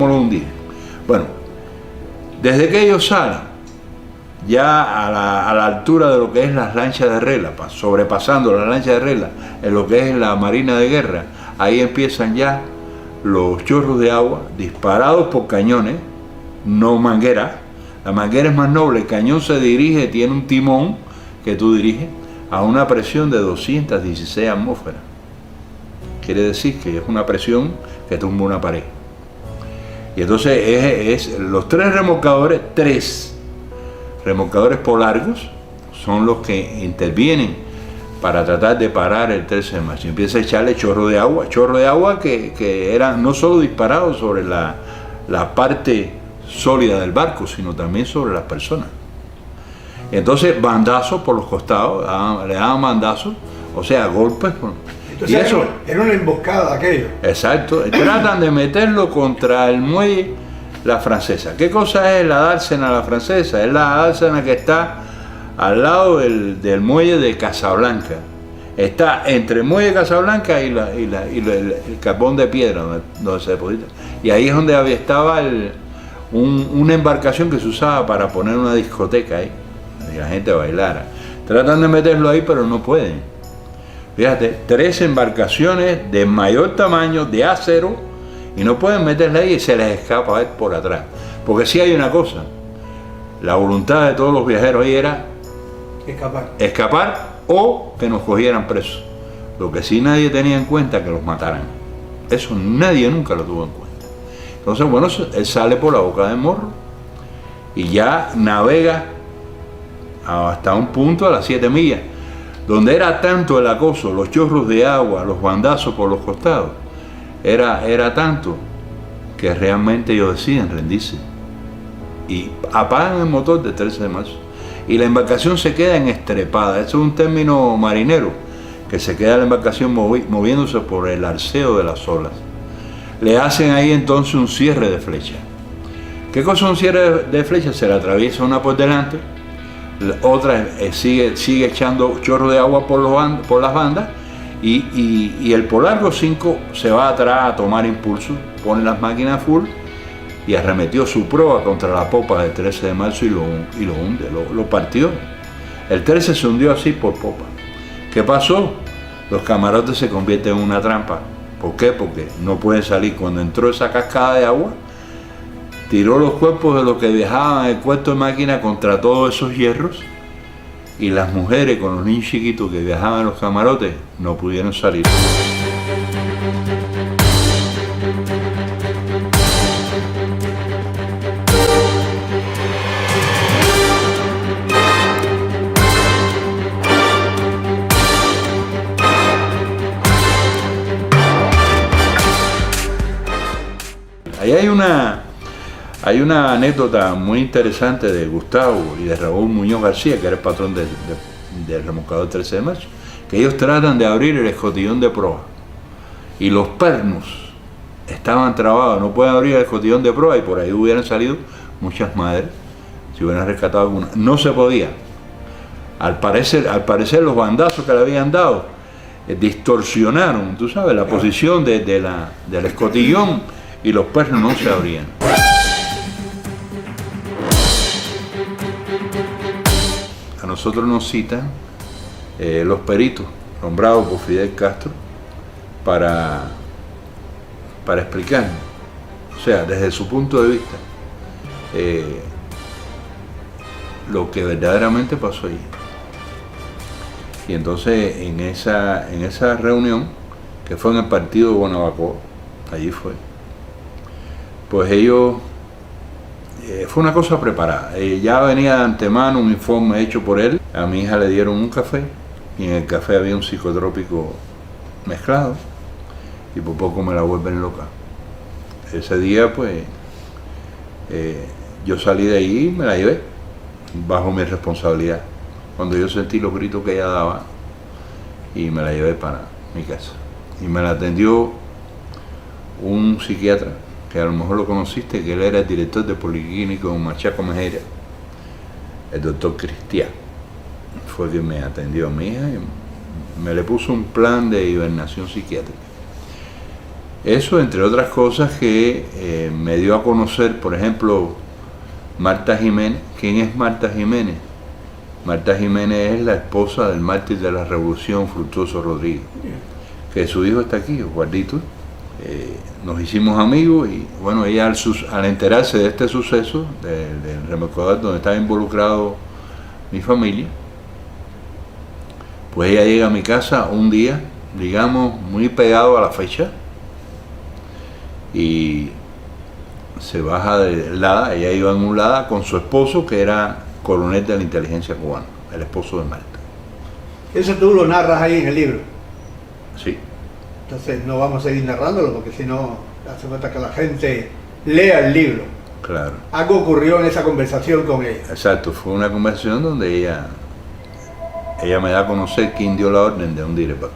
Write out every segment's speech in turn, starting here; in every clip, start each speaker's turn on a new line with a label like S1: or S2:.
S1: ¿Cómo lo hundían? Bueno, desde que ellos salen, ya a la altura de lo que es las lanchas de regla, sobrepasando las lanchas de regla, en lo que es la marina de guerra, ahí empiezan ya los chorros de agua disparados por cañones, no mangueras. La manguera es más noble, el cañón se dirige, tiene un timón que tú diriges a una presión de 216 atmósferas. Quiere decir que es una presión que tumba una pared. Y entonces los tres remolcadores polargos son los que intervienen para tratar de parar el 13 de marzo. Empieza a echarle chorro de agua que era no solo disparado sobre la parte sólida del barco, sino también sobre las personas. Entonces bandazos por los costados, le daban bandazos, o sea, golpes.
S2: Entonces y eso, era una emboscada aquello.
S1: Exacto, tratan de meterlo contra el muelle La Francesa. ¿Qué cosa es la dársena La Francesa? Es la dársena que está al lado del muelle de Casablanca. Está entre el muelle de Casablanca y el carbón de piedra donde se deposita. Y ahí es donde estaba una embarcación que se usaba para poner una discoteca ahí, y la gente bailara. Tratan de meterlo ahí, pero no pueden. Fíjate, 3 embarcaciones de mayor tamaño, de acero, y no pueden meterla ahí y se les escapa por atrás. Porque sí hay una cosa, la voluntad de todos los viajeros ahí era escapar o que nos cogieran presos. Lo que sí nadie tenía en cuenta, que los mataran. Eso nadie nunca lo tuvo en cuenta. Entonces, bueno, él sale por la boca del Morro y ya navega hasta un punto a las 7 millas, donde era tanto el acoso, los chorros de agua, los bandazos por los costados, era tanto que realmente ellos deciden rendirse y apagan el motor del 13 de marzo y la embarcación se queda en estrepada. Eso es un término marinero, que se queda la embarcación moviéndose por el arceo de las olas. Le hacen ahí entonces un cierre de flecha. ¿Qué cosa es un cierre de flecha? Se le atraviesa una por delante, otra sigue echando chorro de agua por las bandas y el Polargo 5 se va atrás a tomar impulso, pone las máquinas full y arremetió su proa contra la popa del 13 de marzo y lo hunde, lo partió. El 13 se hundió así por popa. ¿Qué pasó? Los camarotes se convierten en una trampa. ¿Por qué? Porque no pueden salir. Cuando entró esa cascada de agua, tiró los cuerpos de los que viajaban en el puerto de máquina contra todos esos hierros y las mujeres con los niños chiquitos que viajaban en los camarotes no pudieron salir. Ahí hay una anécdota muy interesante de Gustavo y de Raúl Muñoz García, que era el patrón del remolcador 13 de marzo, que ellos tratan de abrir el escotillón de proa y los pernos estaban trabados, no pueden abrir el escotillón de proa y por ahí hubieran salido muchas madres, si hubieran rescatado alguna. No se podía. Al parecer los bandazos que le habían dado distorsionaron, tú sabes, la posición del escotillón y los pernos no se abrían. A nosotros nos citan los peritos nombrados por Fidel Castro para explicarnos, o sea, desde su punto de vista, lo que verdaderamente pasó allí. Y entonces en esa reunión, que fue en el partido de Guanabacoa, allí fue, pues ellos, fue una cosa preparada. Ya venía de antemano un informe hecho por él. A mi hija le dieron un café y en el café había un psicotrópico mezclado y por poco me la vuelven loca. Ese día pues yo salí de ahí y me la llevé bajo mi responsabilidad cuando yo sentí los gritos que ella daba y me la llevé para mi casa y me la atendió un psiquiatra que a lo mejor lo conociste, que él era el director de Policlínico en Machaco Mejera, el doctor Cristian, fue quien me atendió a mi hija y me le puso un plan de hibernación psiquiátrica. Eso, entre otras cosas, que me dio a conocer, por ejemplo, Marta Jiménez. ¿Quién es Marta Jiménez? Marta Jiménez es la esposa del mártir de la Revolución, Fructuoso Rodríguez, que su hijo está aquí, Oswaldito. Nos hicimos amigos y bueno, ella al enterarse de este suceso, del remolcador donde estaba involucrado mi familia, pues ella llega a mi casa un día, digamos, muy pegado a la fecha, y se baja de Lada. Ella iba en un Lada con su esposo, que era coronel de la inteligencia cubana, el esposo de Marta.
S2: Eso tú lo narras ahí en el libro.
S1: Sí.
S2: Entonces no vamos a seguir narrándolo porque si no hace falta que la gente lea el libro.
S1: Claro.
S2: Algo ocurrió en esa conversación con ella.
S1: Exacto, fue una conversación donde ella me da a conocer quién dio la orden de hundir el barco.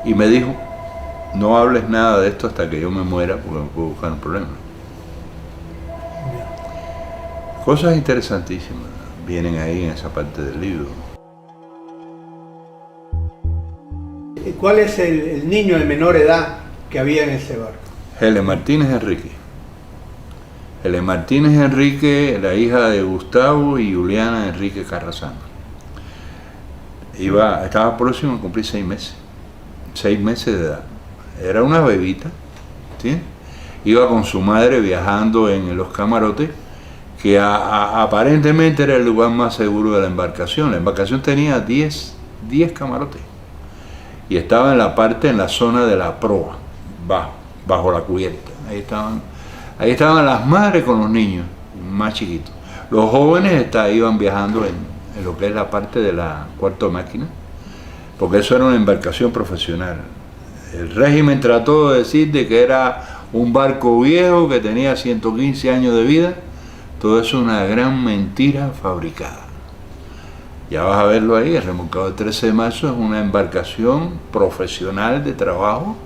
S1: Okay. Y me dijo, no hables nada de esto hasta que yo me muera porque me puedo buscar un problema. Yeah. Cosas interesantísimas vienen ahí en esa parte del libro.
S2: ¿Cuál es el niño de menor edad que había en ese barco?
S1: Helen Martínez Enrique. Helen Martínez Enrique, la hija de Gustavo y Juliana Enrique Carrasano. Estaba próximo a cumplir 6 meses. 6 meses de edad. Era una bebita, ¿sí? Iba con su madre viajando en los camarotes, que aparentemente era el lugar más seguro de la embarcación. La embarcación tenía 10 camarotes. Y estaba en la zona de la proa, bajo la cubierta. Ahí estaban las madres con los niños más chiquitos. Los jóvenes iban viajando en lo que es la parte de la cuarto máquina, porque eso era una embarcación profesional. El régimen trató de decir de que era un barco viejo que tenía 115 años de vida. Todo eso es una gran mentira fabricada. Ya vas a verlo ahí, el remolcador 13 de marzo es una embarcación profesional de trabajo,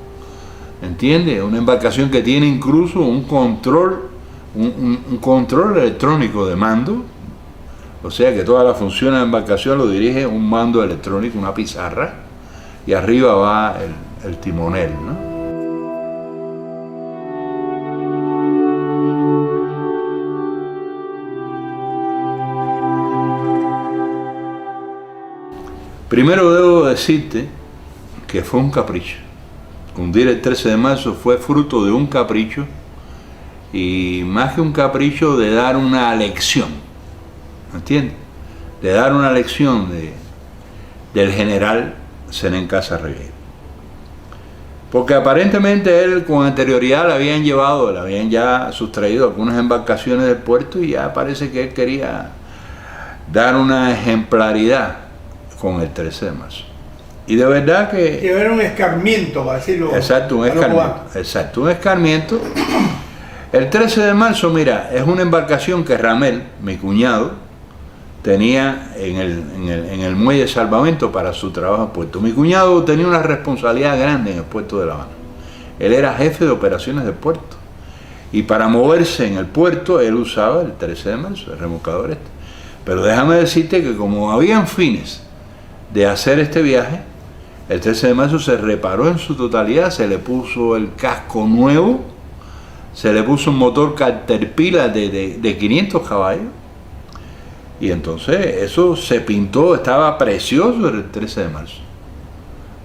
S1: ¿entiendes? Una embarcación que tiene incluso un control electrónico de mando, o sea que toda la función de la embarcación lo dirige un mando electrónico, una pizarra, y arriba va el timonel, ¿no? Primero debo decirte que fue un capricho. Hundir el 13 de marzo fue fruto de un capricho, y más que un capricho, de dar una lección, ¿entiendes? De dar una lección del general Zenén Casa Regueiro. Porque aparentemente él con anterioridad le habían ya sustraído algunas embarcaciones del puerto, y ya parece que él quería dar una ejemplaridad con el 13 de marzo. Y de verdad que
S2: era un escarmiento, para decirlo.
S1: Exacto, un escarmiento. Exacto, un escarmiento. El 13 de marzo, mira, es una embarcación que Ramel, mi cuñado, tenía en el muelle de salvamento para su trabajo en puerto. Mi cuñado tenía una responsabilidad grande en el puerto de La Habana. Él era jefe de operaciones del puerto. Y para moverse en el puerto, él usaba el 13 de marzo, el remolcador este. Pero déjame decirte que como habían fines de hacer este viaje, el 13 de marzo se reparó en su totalidad, se le puso el casco nuevo, se le puso un motor Caterpillar de 500 caballos, y entonces eso se pintó, estaba precioso el 13 de marzo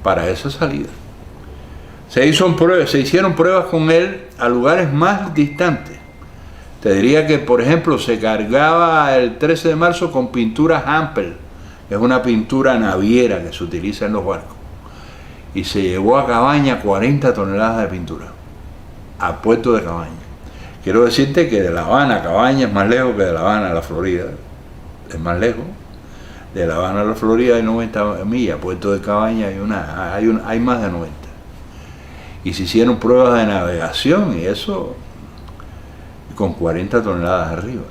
S1: para esa salida. Se hicieron pruebas con él a lugares más distantes. Te diría que, por ejemplo, se cargaba el 13 de marzo con pintura Hampel. Es una pintura naviera que se utiliza en los barcos. Y se llevó a Cabaña 40 toneladas de pintura, a puerto de Cabaña. Quiero decirte que de La Habana a Cabaña es más lejos que de La Habana a la Florida. Es más lejos. De La Habana a la Florida hay 90 millas, puerto de Cabaña hay más de 90. Y se hicieron pruebas de navegación y eso con 40 toneladas arriba.